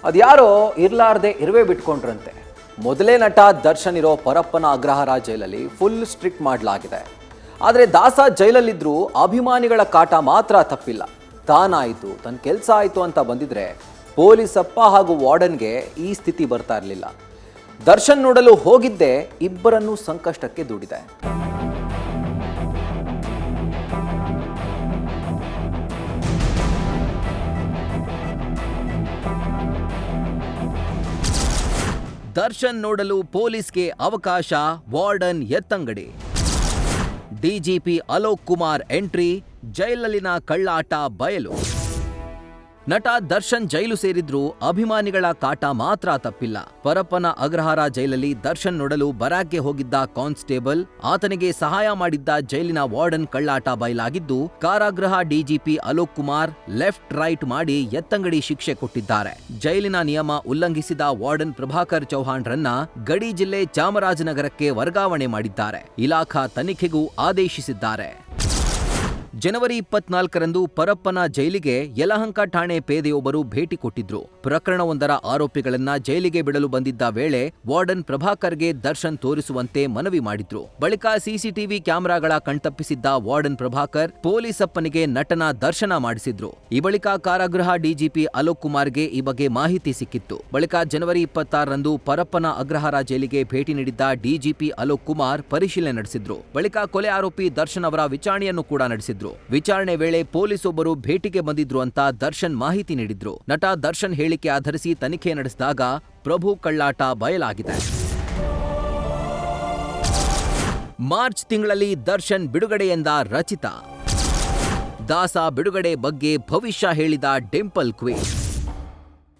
ಅದ್ಯಾರೋ ಇರ್ಲಾರ್ದೆ ಇರುವೆ ಬಿಟ್ಕೊಂಡ್ರಂತೆ. ಮೊದಲೇ ನಟ ದರ್ಶನ್ ಇರೋ ಪರಪ್ಪನ ಅಗ್ರಹಾರ ಜೈಲಲ್ಲಿ ಫುಲ್ ಸ್ಟ್ರಿಕ್ಟ್ ಮಾಡಲಾಗಿದೆ. ಆದರೆ ದಾಸ ಜೈಲಲ್ಲಿದ್ರೂ ಅಭಿಮಾನಿಗಳ ಕಾಟ ಮಾತ್ರ ತಪ್ಪಿಲ್ಲ. ತಾನಾಯಿತು ತನ್ನ ಕೆಲಸ ಆಯಿತು ಅಂತ ಬಂದಿದ್ರೆ ಪೊಲೀಸಪ್ಪ ಹಾಗೂ ವಾರ್ಡನ್ಗೆ ಈ ಸ್ಥಿತಿ ಬರ್ತಾ ಇರಲಿಲ್ಲ. ದರ್ಶನ್ ನೋಡಲು ಹೋಗಿದ್ದೇ ಇಬ್ಬರನ್ನೂ ಸಂಕಷ್ಟಕ್ಕೆ ದೂಡಿದೆ. ದರ್ಶನ್ ನೋಡಲು ಪೊಲೀಸ್ಗೆ ಅವಕಾಶ, ವಾರ್ಡನ್ ಎತ್ತಂಗಡಿ. ಡಿಜಿಪಿ ಅಲೋಕ್ ಕುಮಾರ್ ಎಂಟ್ರಿ, ಜೈಲಲ್ಲಿನ ಕಳ್ಳಾಟ ಬಯಲು. ನಟ ದರ್ಶನ್ ಜೈಲು ಸೇರಿದ್ರೂ ಅಭಿಮಾನಿಗಳ ಕಾಟ ಮಾತ್ರ ತಪ್ಪಿಲ್ಲ. ಪರಪ್ಪನ ಅಗ್ರಹಾರ ಜೈಲಲ್ಲಿ ದರ್ಶನ್ ನೋಡಲು ಬರಾಕ್ಗೆ ಹೋಗಿದ್ದ ಕಾನ್ಸ್ಟೇಬಲ್, ಆತನಿಗೆ ಸಹಾಯ ಮಾಡಿದ್ದ ಜೈಲಿನ ವಾರ್ಡನ್ ಕಳ್ಳಾಟ ಬಯಲಾಗಿದ್ದು, ಕಾರಾಗೃಹ DGP Alok Kumar left right ಮಾಡಿ ಎತ್ತಂಗಡಿ ಶಿಕ್ಷೆ ಕೊಟ್ಟಿದ್ದಾರೆ. ಜೈಲಿನ ನಿಯಮ ಉಲ್ಲಂಘಿಸಿದ ವಾರ್ಡನ್ ಪ್ರಭಾಕರ್ ಚೌಹಾಣ್ ರನ್ನ ಗಡಿ ಜಿಲ್ಲೆ ಚಾಮರಾಜನಗರಕ್ಕೆ ವರ್ಗಾವಣೆ ಮಾಡಿದ್ದಾರೆ. ಇಲಾಖಾ ತನಿಖೆಗೂ ಆದೇಶಿಸಿದ್ದಾರೆ. ಜನವರಿ 24ರಂದು ಪರಪ್ಪನ ಜೈಲಿಗೆ ಯಲಹಂಕ ಠಾಣೆ ಪೇದೆಯೊಬ್ಬರು ಭೇಟಿ ಕೊಟ್ಟಿದ್ರು. ಪ್ರಕರಣವೊಂದರ ಆರೋಪಿಗಳನ್ನ ಜೈಲಿಗೆ ಬಿಡಲು ಬಂದಿದ್ದ ವೇಳೆ ವಾರ್ಡನ್ ಪ್ರಭಾಕರ್ಗೆ ದರ್ಶನ್ ತೋರಿಸುವಂತೆ ಮನವಿ ಮಾಡಿದ್ರು. ಬಳಿಕ ಸಿಸಿಟಿವಿ ಕ್ಯಾಮೆರಾಗಳ ಕಣ್ತಪ್ಪಿಸಿದ್ದ ವಾರ್ಡನ್ ಪ್ರಭಾಕರ್ ಪೊಲೀಸಪ್ಪನಿಗೆ ನಟನ ದರ್ಶನ ಮಾಡಿಸಿದ್ರು. ಈ ಬಳಿಕ ಕಾರಾಗೃಹ ಡಿಜಿಪಿ ಅಲೋಕ್ ಕುಮಾರ್ಗೆ ಈ ಬಗ್ಗೆ ಮಾಹಿತಿ ಸಿಕ್ಕಿತ್ತು. ಬಳಿಕ ಜನವರಿ 26ರಂದು ಪರಪ್ಪನ ಅಗ್ರಹಾರ ಜೈಲಿಗೆ ಭೇಟಿ ನೀಡಿದ್ದ ಡಿಜಿಪಿ ಅಲೋಕ್ ಕುಮಾರ್ ಪರಿಶೀಲನೆ ನಡೆಸಿದ್ರು. ಬಳಿಕ ಕೊಲೆ ಆರೋಪಿ ದರ್ಶನ್ ಅವರ ವಿಚಾರಣೆಯನ್ನು ಕೂಡ ನಡೆಸಿದ್ರು. ವಿಚಾರಣೆ ವೇಳೆ ಪೊಲೀಸೊಬ್ಬರು ಭೇಟಿಗೆ ಬಂದಿದ್ರು ಅಂತ ದರ್ಶನ್ ಮಾಹಿತಿ ನೀಡಿದ್ರು. ನಟ ದರ್ಶನ್ ಹೇಳಿಕೆ ಆಧರಿಸಿ ತನಿಖೆ ನಡೆಸಿದಾಗ ಪ್ರಭು ಕಳ್ಳಾಟ ಬಯಲಾಗಿದೆ. ಮಾರ್ಚ್ ತಿಂಗಳಲ್ಲಿ ದರ್ಶನ್ ಬಿಡುಗಡೆ ಎಂದ ರಚಿತಾ. ದಾಸ ಬಿಡುಗಡೆ ಬಗ್ಗೆ ಭವಿಷ್ಯ ಹೇಳಿದ ಡಿಂಪಲ್ ಕ್ವೀನ್.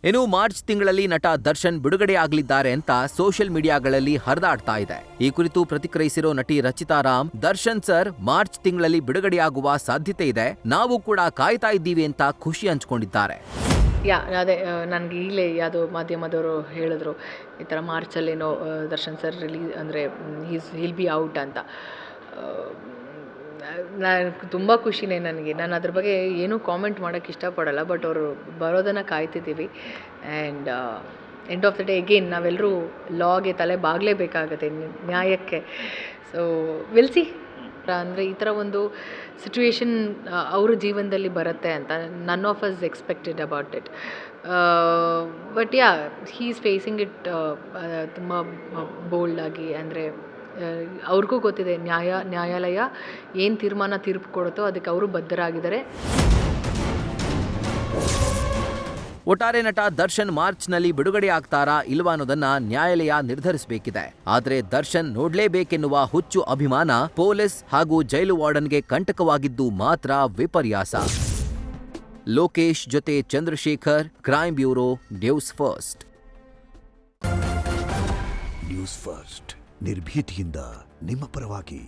ಇನ್ನು ಮಾರ್ಚ್ ತಿಂಗಳಲ್ಲಿ ನಟ ದರ್ಶನ್ ಬಿಡುಗಡೆಯಾಗಲಿದ್ದಾರೆ ಅಂತ ಸೋಷಿಯಲ್ ಮೀಡಿಯಾಗಳಲ್ಲಿ ಹರಿದಾಡ್ತಾ ಇದೆ. ಈ ಕುರಿತು ಪ್ರತಿಕ್ರಿಯಿಸಿರೋ ನಟಿ ರಚಿತಾ ರಾಮ್, ದರ್ಶನ್ ಸರ್ ಮಾರ್ಚ್ ತಿಂಗಳಲ್ಲಿ ಬಿಡುಗಡೆಯಾಗುವ ಸಾಧ್ಯತೆ ಇದೆ, ನಾವು ಕೂಡ ಕಾಯ್ತಾ ಇದ್ದೀವಿ ಅಂತ ಖುಷಿ ಹಂಚಿಕೊಂಡಿದ್ದಾರೆ. ಅದೇ ನನಗೆ ಈಗಲೇ ಯಾವುದೋ ಮಾಧ್ಯಮದವರು ಹೇಳಿದ್ರು, ಈ ಥರ ಮಾರ್ಚಲ್ಲೇನೋ ದರ್ಶನ್ ಸರ್ ರಿಲೀಸ್ ಅಂದರೆ ವಿಲ್ ಬಿ ಔಟ್ ಅಂತ. ತುಂಬ ಖುಷಿನೇ ನನಗೆ. ನಾನು ಅದ್ರ ಬಗ್ಗೆ ಏನೂ ಕಾಮೆಂಟ್ ಮಾಡೋಕ್ಕೆ ಇಷ್ಟಪಡಲ್ಲ, ಬಟ್ ಅವರು ಬರೋದನ್ನು ಕಾಯ್ತಿದ್ದೀವಿ. And end of the day again ನಾವೆಲ್ಲರೂ ಲಾಗೆ ತಲೆ ಬಾಗಲೇಬೇಕಾಗತ್ತೆ, ನ್ಯಾಯಕ್ಕೆ. So will see. ಅಂದರೆ ಈ ಥರ ಒಂದು ಸಿಚುವೇಶನ್ ಅವ್ರ ಜೀವನದಲ್ಲಿ ಬರುತ್ತೆ ಅಂತ none of us expected about it. But he is facing it ತುಂಬ ಬೋಲ್ಡಾಗಿ. ಅಂದರೆ ಅವ್ರಿಗೂ ಗೊತ್ತಿದೆ ನ್ಯಾಯಾಲಯ ಏನು ತೀರ್ಪು ಕೊಡುತ್ತೋ ಅದಕ್ಕೆ ಅವರು ಬದ್ಧರಾಗಿದ್ದಾರೆ. ಒಟ್ಟಾರೆ ನಟ ದರ್ಶನ್ ಮಾರ್ಚ್ನಲ್ಲಿ ಬಿಡುಗಡೆ ಆಗ್ತಾರಾ ಇಲ್ವಾ ಅನ್ನೋದನ್ನ ನ್ಯಾಯಾಲಯ ನಿರ್ಧರಿಸಬೇಕಿದೆ. ಆದರೆ ದರ್ಶನ್ ನೋಡ್ಲೇಬೇಕೆನ್ನುವ ಹುಚ್ಚು ಅಭಿಮಾನ ಪೊಲೀಸ್ ಹಾಗೂ ಜೈಲು ವಾರ್ಡನ್ಗೆ ಕಂಟಕವಾಗಿದ್ದು ಮಾತ್ರ ವಿಪರ್ಯಾಸ. ಲೋಕೇಶ್ ಜೊತೆ Chandrashekhar, crime bureau, news first. News first ನಿರ್ಭೀತಿಯಿಂದ ನಿಮ್ಮ ಪರವಾಗಿ.